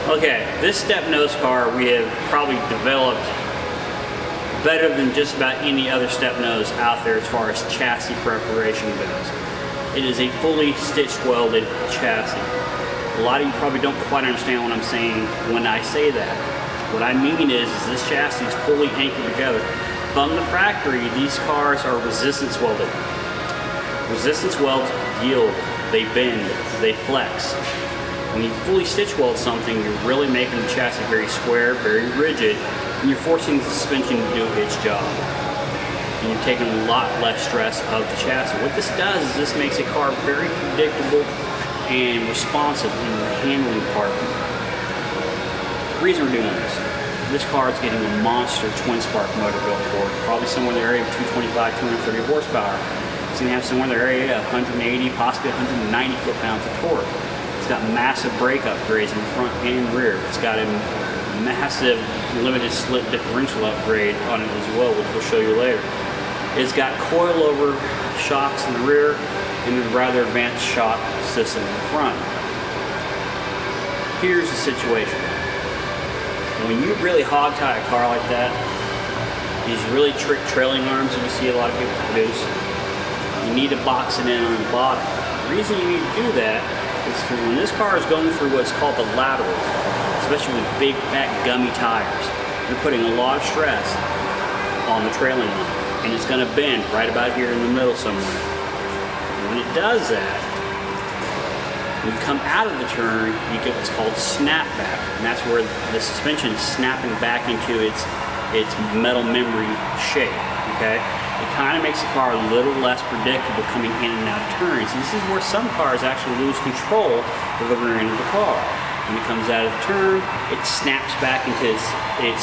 Okay, this step nose car we have probably developed better than just about any other step nose out there as far as chassis preparation goes. It is a fully stitched welded chassis. A lot of you probably don't quite understand what I'm saying when I say that. What I mean is this chassis is fully anchored together. From the factory, these cars are resistance welded. Resistance welds yield, they bend, they flex. When you fully stitch weld something, you're really making the chassis very square, very rigid, and you're forcing the suspension to do its job. And you're taking a lot less stress of the chassis. What this does is this makes a car very predictable and responsive in the handling part. The reason we're doing this car is getting a monster twin spark motor built for it, probably somewhere in the area of 225, 230 horsepower. It's going to have somewhere in the area of 180, possibly 190 foot-pounds of torque. It's got massive brake upgrades in the front and rear. It's got a massive limited slip differential upgrade on it as well, which we'll show you later. It's got coilover shocks in the rear and a rather advanced shock system in the front. Here's the situation. When you really hog tie a car like that, these really trick trailing arms that you see a lot of people produce, you need to box it in on the bottom. The reason you need to do that is because when this car is going through what's called the laterals, especially with big, fat, gummy tires, you're putting a lot of stress on the trailing line, and it's going to bend right about here in the middle somewhere. And when it does that, when you come out of the turn, you get what's called snapback, and that's where the suspension is snapping back into its metal memory shape. Okay, it kind of makes the car a little less predictable coming in and out of turns. And this is where some cars actually lose control of the rear end of the car. When it comes out of the turn, it snaps back into its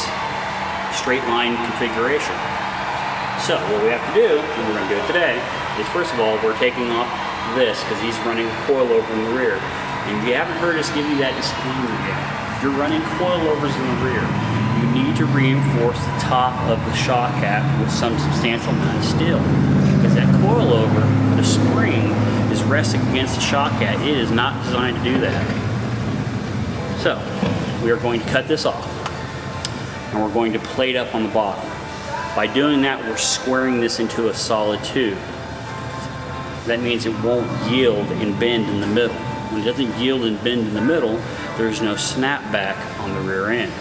straight line configuration. So what we have to do, and we're going to do it today, is first of all, we're taking off this because he's running coilover in the rear. And you haven't heard us give you that disclaimer yet. If you're running coilovers in the rear, you need to reinforce the top of the shock cap with some substantial amount of steel. Because that coilover, the spring, is resting against the shock cap. It is not designed to do that. So, we are going to cut this off. And we're going to plate up on the bottom. By doing that, we're squaring this into a solid tube. That means it won't yield and bend in the middle. When it doesn't yield and bend in the middle, there's no snapback on the rear end.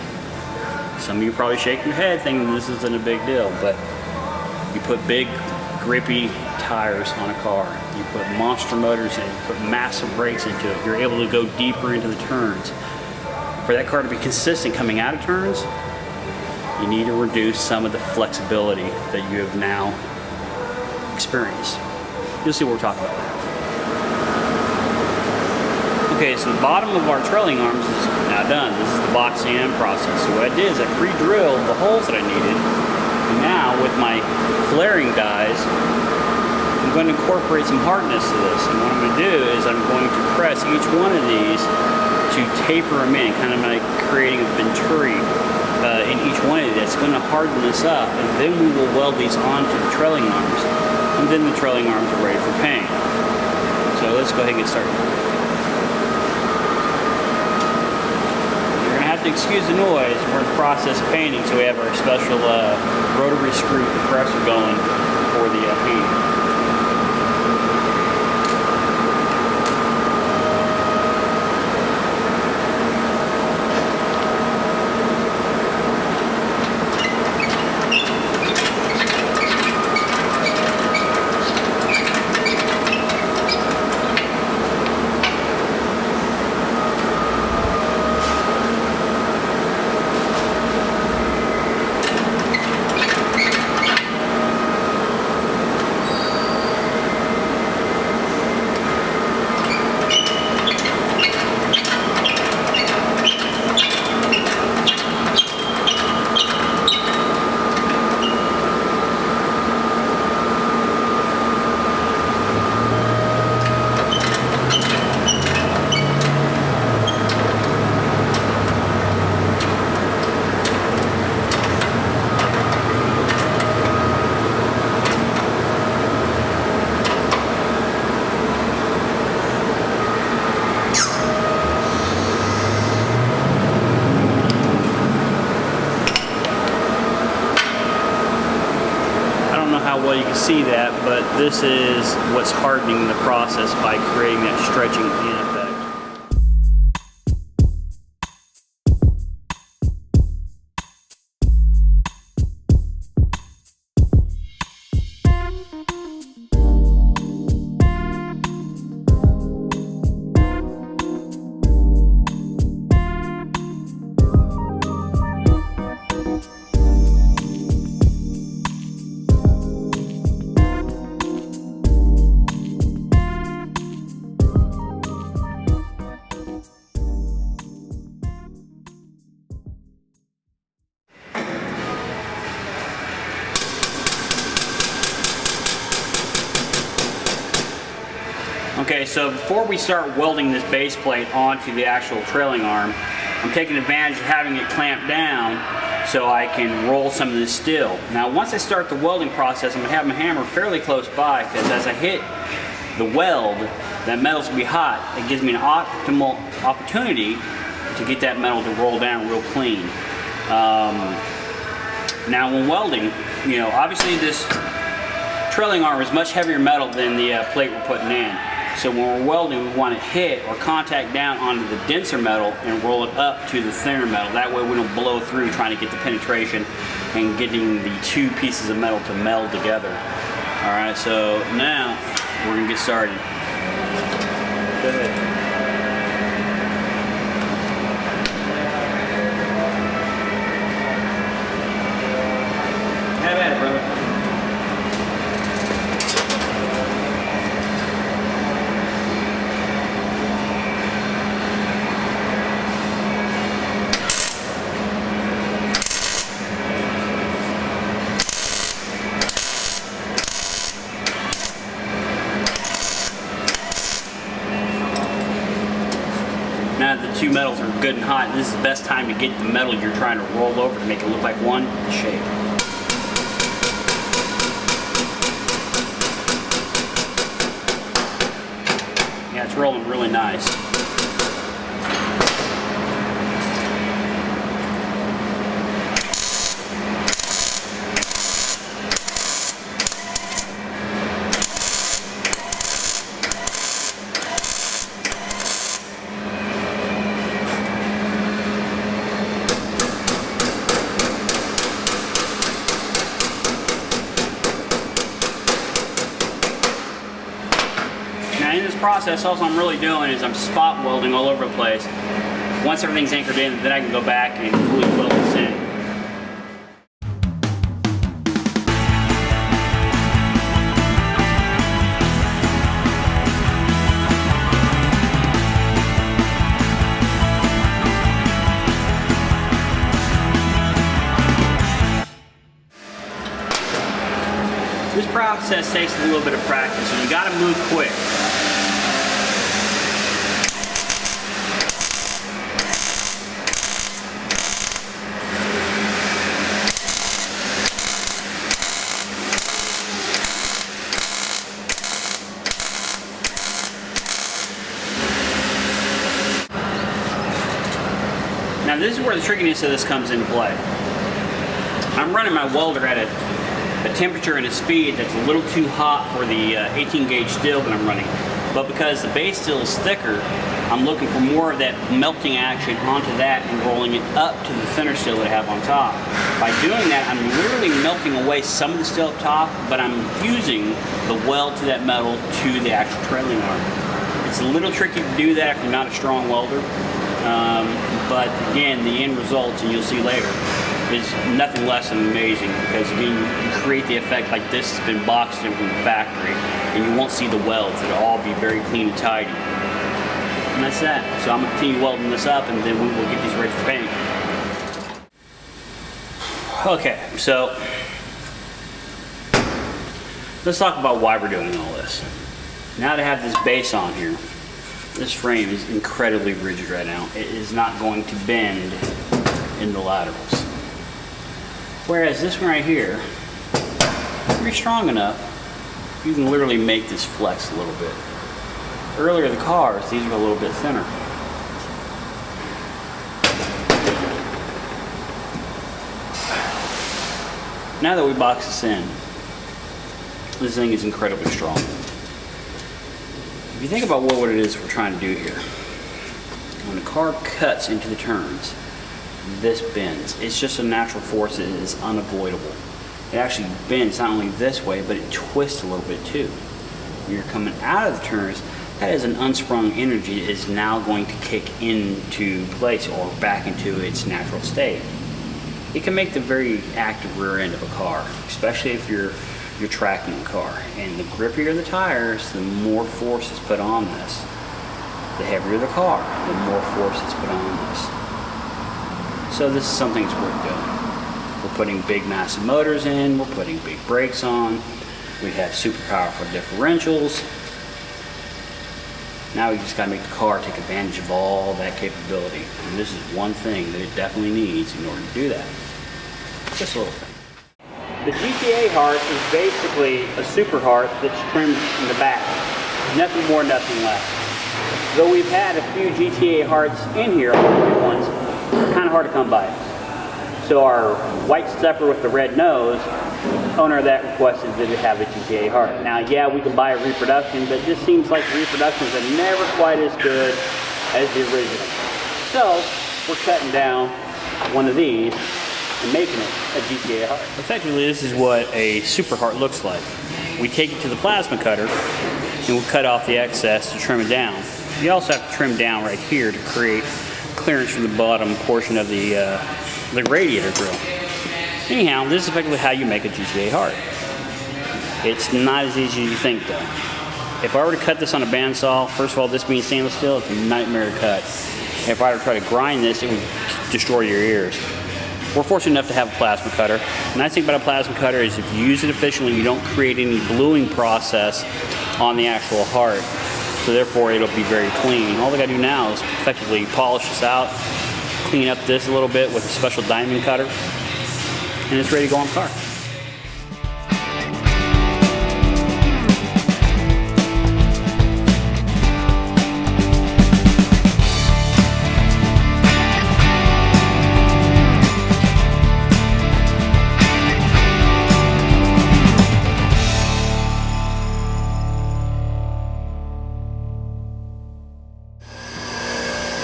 Some of you probably shaking your head thinking this isn't a big deal, but you put big, grippy tires on a car. You put monster motors in it, you put massive brakes into it. You're able to go deeper into the turns. For that car to be consistent coming out of turns, you need to reduce some of the flexibility that you have now experienced. You'll see what we're talking about. Okay, so the bottom of our trailing arms is now done. This is the boxing in process. So what I did is I pre-drilled the holes that I needed. And now with my flaring dies, I'm going to incorporate some hardness to this. And what I'm going to do is I'm going to press each one of these to taper them in, kind of like creating a venturi in each one of these. It's going to harden this up, and then we will weld these onto the trailing arms. And then the trailing arms are ready for paint. So let's go ahead and get started. To excuse the noise, we're in the process of painting, so we have our special rotary screw compressor going for the paint. see that, but this is what's hardening the process by creating that stretching in effect. Okay, so before we start welding this base plate onto the actual trailing arm, I'm taking advantage of having it clamped down so I can roll some of this steel. Now once I start the welding process, I'm going to have my hammer fairly close by, because as I hit the weld, that metal's going to be hot. It gives me an optimal opportunity to get that metal to roll down real clean. Now when welding, you know, obviously this trailing arm is much heavier metal than the plate we're putting in. So when we're welding, we want to hit or contact down onto the denser metal and roll it up to the thinner metal. That way we don't blow through trying to get the penetration and getting the two pieces of metal to meld together. All right, so now we're going to get started. Go ahead. Have at it, brother. Now that the two metals are good and hot, this is the best time to get the metal you're trying to roll over to make it look like one shape. Yeah, it's rolling really nice. In this process, all I'm really doing is I'm spot welding all over the place. Once everything's anchored in, then I can go back and fully weld this in. This process takes a little bit of practice, and you got to move quick. Now this is where the trickiness of this comes into play. I'm running my welder at a temperature and a speed that's a little too hot for the 18 gauge steel that I'm running. But because the base steel is thicker, I'm looking for more of that melting action onto that and rolling it up to the thinner steel that I have on top. By doing that, I'm literally melting away some of the steel up top, but I'm fusing the weld to that metal to the actual trailing arm. It's a little tricky to do that if you're not a strong welder. But again, the end results, and you'll see later, is nothing less than amazing, because again, you create the effect like this has been boxed in from the factory, and you won't see the welds. It'll all be very clean and tidy. And that's that. So I'm going to continue welding this up, and then we will get these ready for paint. Okay, so let's talk about why we're doing all this. Now to have this base on here, this frame is incredibly rigid right now. It is not going to bend in the laterals. Whereas this one right here, if you're strong enough, you can literally make this flex a little bit. Earlier the cars, these were a little bit thinner. Now that we box this in, this thing is incredibly strong. If you think about what it is we're trying to do here, when the car cuts into the turns, this bends. It's just a natural force that is unavoidable. It actually bends not only this way, but it twists a little bit too. When you're coming out of the turns, that is an unsprung energy that is now going to kick into place or back into its natural state. It can make the very active rear end of a car, especially if you're tracking a car. And the grippier the tires, the more force is put on this. The heavier the car, the more force is put on this. So this is something that's worth doing. We're putting big massive motors in, we're putting big brakes on, we have super powerful differentials. Now we just got to make the car take advantage of all that capability. And this is one thing that it definitely needs in order to do that. Just a little thing. The GTA heart is basically a super heart that's trimmed in the back. Nothing more, nothing less. Though we've had a few GTA hearts in here, new ones, they're kind of hard to come by. So our white stepper with the red nose, owner of that requested that it have a GTA heart. Now, yeah, we can buy a reproduction, but it just seems like reproductions are never quite as good as the original. So we're cutting down one of these and making it a GTA heart. Effectively, this is what a super heart looks like. We take it to the plasma cutter and we'll cut off the excess to trim it down. You also have to trim down right here to create clearance from the bottom portion of the radiator grill. Anyhow, this is effectively how you make a GTA heart. It's not as easy as you think though. If I were to cut this on a bandsaw, first of all, this being stainless steel, it's a nightmare to cut. If I were to try to grind this, it would destroy your ears. We're fortunate enough to have a plasma cutter. The nice thing about a plasma cutter is if you use it efficiently, you don't create any bluing process on the actual heart. So therefore, it'll be very clean. All I gotta do now is effectively polish this out, clean up this a little bit with a special diamond cutter, and it's ready to go on the car.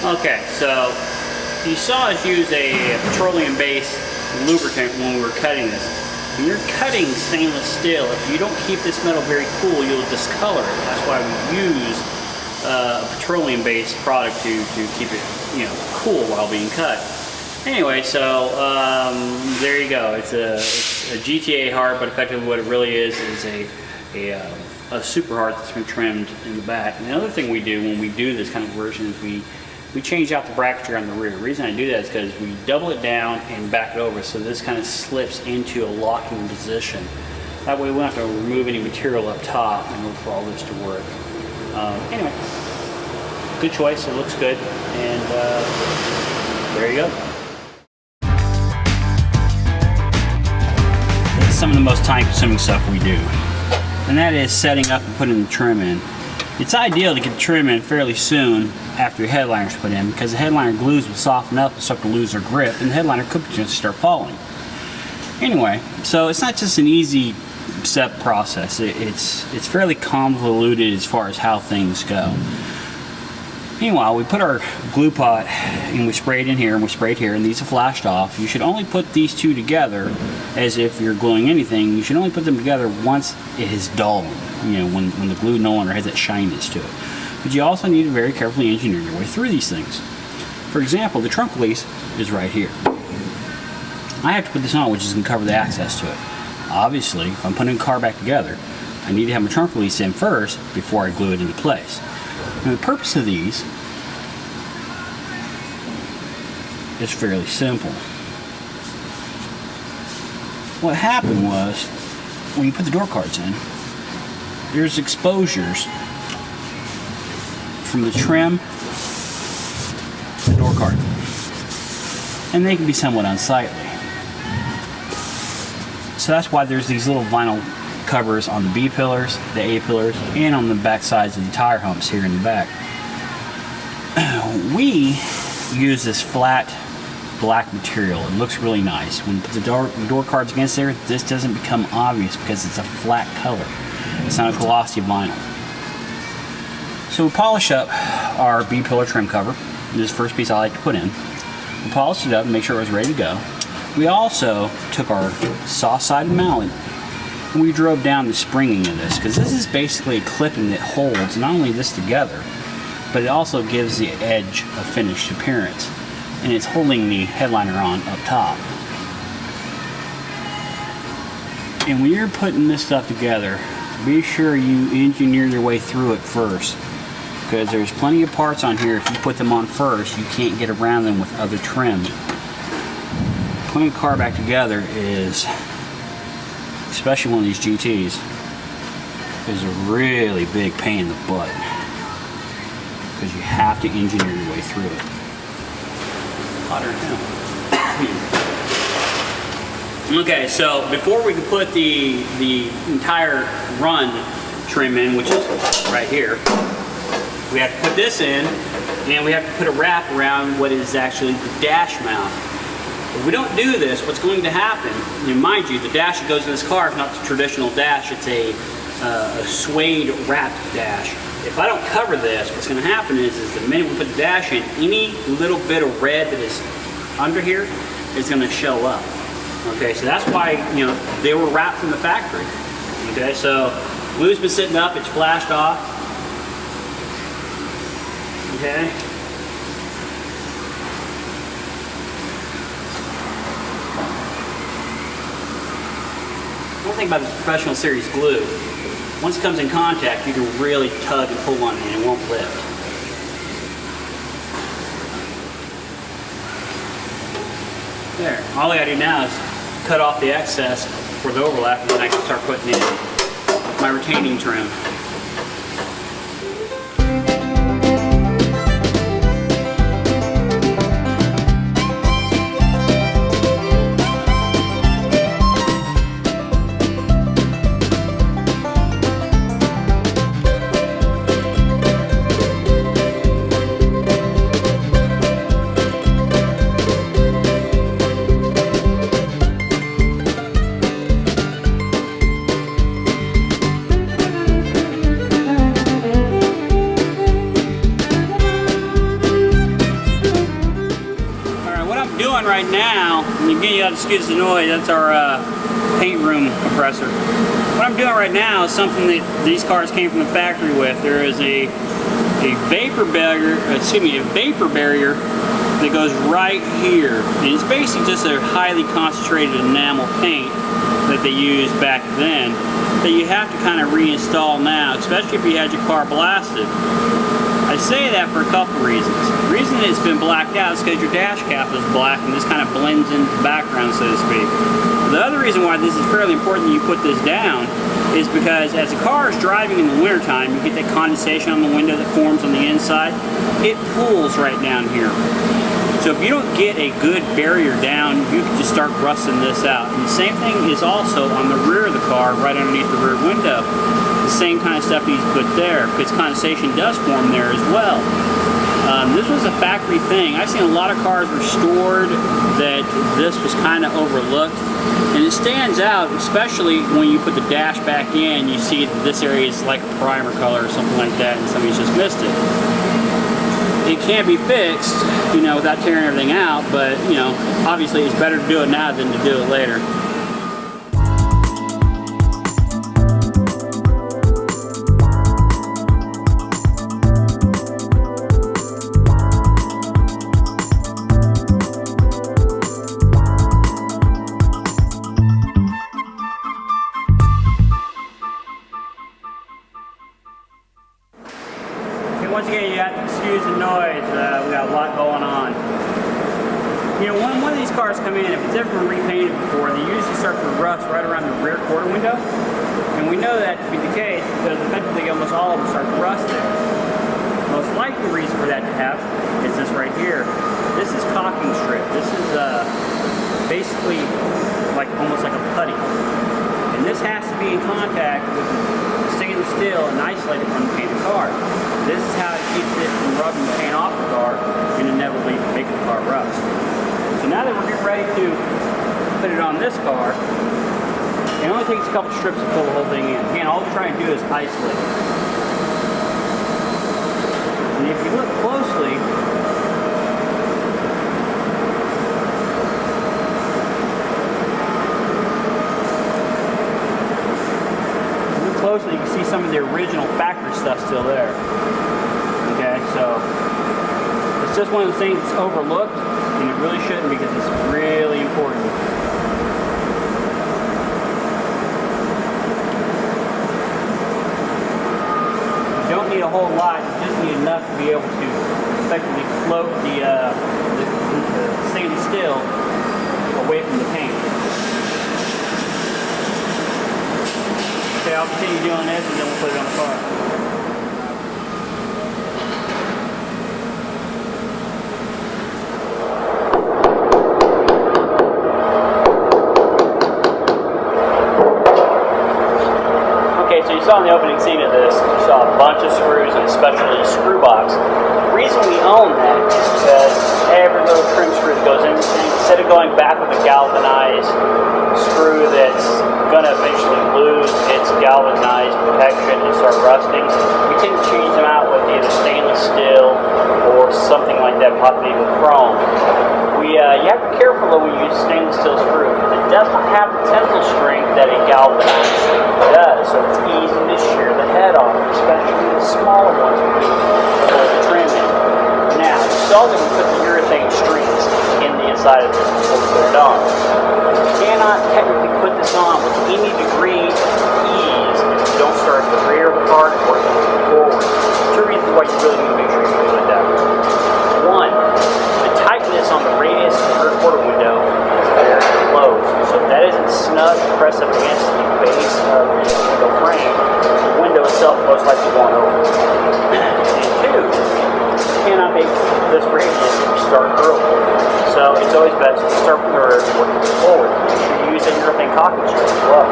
Okay, so you saw us use a petroleum-based lubricant when we were cutting this. When you're cutting stainless steel, if you don't keep this metal very cool, you'll discolor it. That's why we use a petroleum-based product to keep it, cool while being cut. Anyway, so there you go. It's a GTA heart, but effectively what it really is a super heart that's been trimmed in the back. And the other thing we do when we do this kind of version is we change out the bracketry on the rear. The reason I do that is because we double it down and back it over so this kind of slips into a locking position. That way we don't have to remove any material up top in order for all this to work. Anyway, good choice. It looks good. And there you go. This is some of the most time-consuming stuff we do. And that is setting up and putting the trim in. It's ideal to get the trim in fairly soon after your headliner's put in because the headliner glues will soften up and start to lose their grip and the headliner could just start falling. Anyway, so it's not just an easy step process. It's fairly convoluted as far as how things go. Meanwhile, we put our glue pot and we spray it in here and we spray it here and these are flashed off. You should only put these two together as if you're gluing anything. You should only put them together once it is dull, when the glue no longer has that shininess to it. But you also need to very carefully engineer your way through these things. For example, the trunk release is right here. I have to put this on, which is going to cover the access to it. Obviously, if I'm putting the car back together, I need to have my trunk release in first before I glue it into place. And the purpose of these is fairly simple. What happened was, when you put the door cards in, there's exposures from the trim to the door card. And they can be somewhat unsightly. So that's why there's these little vinyl covers on the B pillars, the A pillars, and on the back sides of the tire humps here in the back. We use this flat black material. It looks really nice. When you put the door cards against there, this doesn't become obvious because it's a flat color. It's not a glossy vinyl. So we polish up our B-pillar trim cover. This is the first piece I like to put in. We polished it up and make sure it was ready to go. We also took our soft-sided mallet and we drove down the springing of this, because this is basically a clipping that holds not only this together, but it also gives the edge a finished appearance. And it's holding the headliner on up top. And when you're putting this stuff together, be sure you engineer your way through it first, because there's plenty of parts on here, if you put them on first, you can't get around them with other trim. Putting a car back together is, especially one of these GTs, is a really big pain in the butt, because you have to engineer your way through it. Hotter now. Okay, so before we can put the entire run trim in, which is right here, we have to put this in, and we have to put a wrap around what is actually the dash mount. If we don't do this, what's going to happen, and mind you, the dash that goes in this car is not the traditional dash, it's a suede wrapped dash. If I don't cover this, what's going to happen is the minute we put the dash in, any little bit of red that is under here is going to show up. Okay, so that's why, you know, they were wrapped from the factory. Okay, so glue's been sitting up, it's flashed off. Okay. One thing about the professional series glue, once it comes in contact, you can really tug and pull on it and it won't lift. There. All I gotta do now is cut off the excess for the overlap, and then I can start putting in my retaining trim. Right now, and again, you have to excuse the noise, that's our paint room compressor. What I'm doing right now is something that these cars came from the factory with. There is a vapor barrier, that goes right here. And it's basically just a highly concentrated enamel paint that they used back then that you have to kind of reinstall now, especially if you had your car blasted. I say that for a couple reasons. The reason it's been blacked out is because your dash cap is black and this kind of blends into the background, so to speak. The other reason why this is fairly important that you put this down is because as the car is driving in the wintertime, you get that condensation on the window that forms on the inside. It pools right down here. So if you don't get a good barrier down, you can just start rusting this out. And the same thing is also on the rear of the car, right underneath the rear window. The same kind of stuff needs to put there, because condensation does form there as well. This was a factory thing. I've seen a lot of cars restored that this was kind of overlooked. And it stands out, especially when you put the dash back in, you see that this area is like a primer color or something like that, and somebody's just missed it. It can't be fixed, you know, without tearing everything out, but, you know, obviously it's better to do it now than to do it later. Once again, you have to excuse the noise. We got a lot going on. You know, when one of these cars come in, if it's ever been repainted before, they usually start to rust right around the rear quarter window. And we know that to be the case because effectively almost all of them start to rust there. The most likely reason for that to happen is this right here. This is caulking strip. This is basically like almost like a putty. And this has to be in contact with the stainless steel and isolated from the painted car. This is how it keeps it from rubbing the paint off the car and inevitably making the car rust. So now that we're getting ready to put it on this car, and it only takes a couple strips to fill the whole thing in. Again, all we're trying to do is isolate it. And if you look closely, you can see some of the original factory stuff still there. Okay, so it's just one of the things that's overlooked, and it really shouldn't because it's really important. You don't need a whole lot, you just need enough to be able to effectively float the stainless steel away from the paint. Okay, I'll continue doing this and then we'll put it on the car. Okay, so you saw in the opening scene of this, you saw a bunch of screws and especially a screw box. The reason we own that is because every little trim screw that goes in, instead of going back with a galvanized screw that's going to eventually lose its galvanized protection and start rusting, we tend to change them out with either stainless steel or something like that, possibly even chrome. You have to be careful though when you use a stainless steel screw because it doesn't have the tensile strength that a galvanized screw does, so it's easy to shear the head off, especially the smaller ones for the trimming. Now, you saw that we put the urethane strings in the inside of this before we put it on. You cannot technically put this on with any degree of ease if you don't start at the rear of the car and work forward. Two reasons why you really need to make sure you do it like that. One, the tightness on the radius of the rear quarter window is very close. So if that isn't snug pressed up against the base of the window frame, the window itself most likely won't open. And two, you cannot make this radius if you start early. So it's always best to start from the rear and work forward. Make sure you use a urethane caulking strip as well.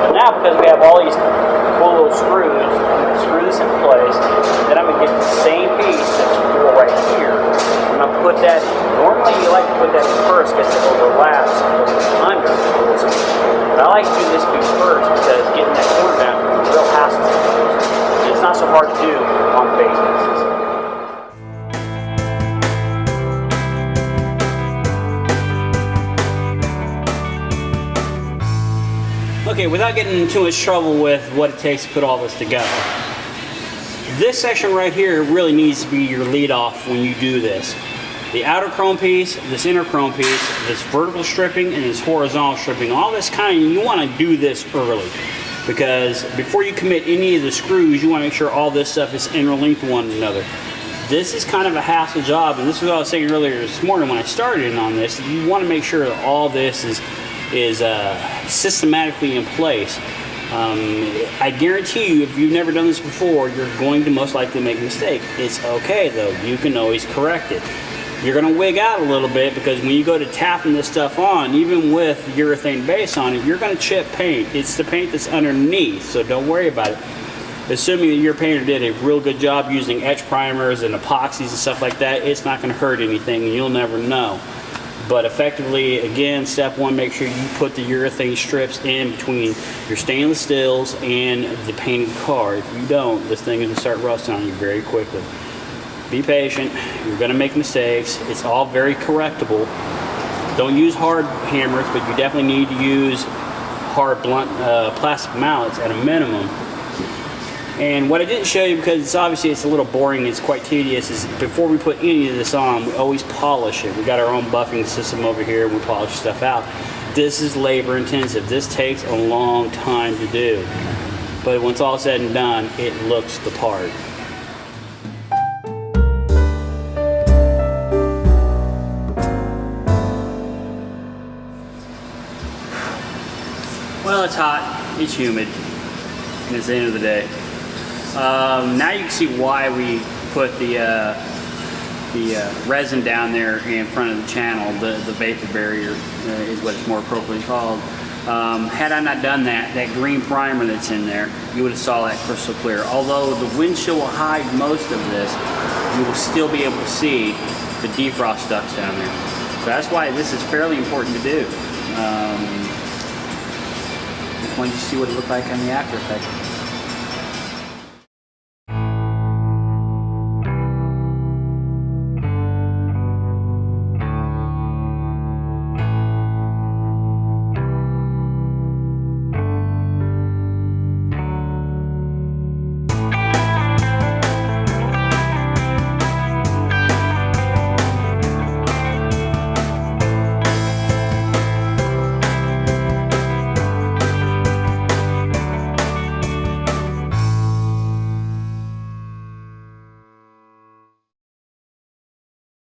But now, because we have all these cool little screws, I'm going to screw this in place. Then I'm going to get the same piece that's cool right here. I'm going to put that, normally you like to put that in first because it overlaps under. But I like to do this piece first because getting that corner down is a real hassle. It's not so hard to do on the base pieces. Okay, without getting in too much trouble with what it takes to put all this together, this section right here really needs to be your lead off when you do this. The outer chrome piece, this inner chrome piece, this vertical stripping, and this horizontal stripping, all this you want to do this early. Because before you commit any of the screws, you want to make sure all this stuff is interlinked with one another. This is kind of a hassle job, and this is what I was saying earlier this morning when I started on this. You want to make sure that all this is systematically in place. I guarantee you, if you've never done this before, you're going to most likely make a mistake. It's okay though, you can always correct it. You're going to wig out a little bit because when you go to tapping this stuff on, even with urethane base on it, you're going to chip paint. It's the paint that's underneath, so don't worry about it. Assuming that your painter did a real good job using etch primers and epoxies and stuff like that, it's not going to hurt anything and you'll never know. But effectively, again, step one, make sure you put the urethane strips in between your stainless steels and the painted car. If you don't, this thing is going to start rusting on you very quickly. Be patient. You're going to make mistakes. It's all very correctable. Don't use hard hammers, but you definitely need to use hard blunt plastic mallets at a minimum. And what I didn't show you, because it's obviously it's a little boring, it's quite tedious, is before we put any of this on, we always polish it. We got our own buffing system over here, we polish stuff out. This is labor intensive. This takes a long time to do. But when it's all said and done, it looks the part. Well, it's hot, it's humid, and it's the end of the day. Now you can see why we put the resin down there in front of the channel. The vapor barrier is what it's more appropriately called. Had I not done that, that green primer that's in there, you would have saw that crystal clear. Although the windshield will hide most of this, you will still be able to see the defrost ducts down there. So that's why this is fairly important to do. When did you see what it looked like on the after effect?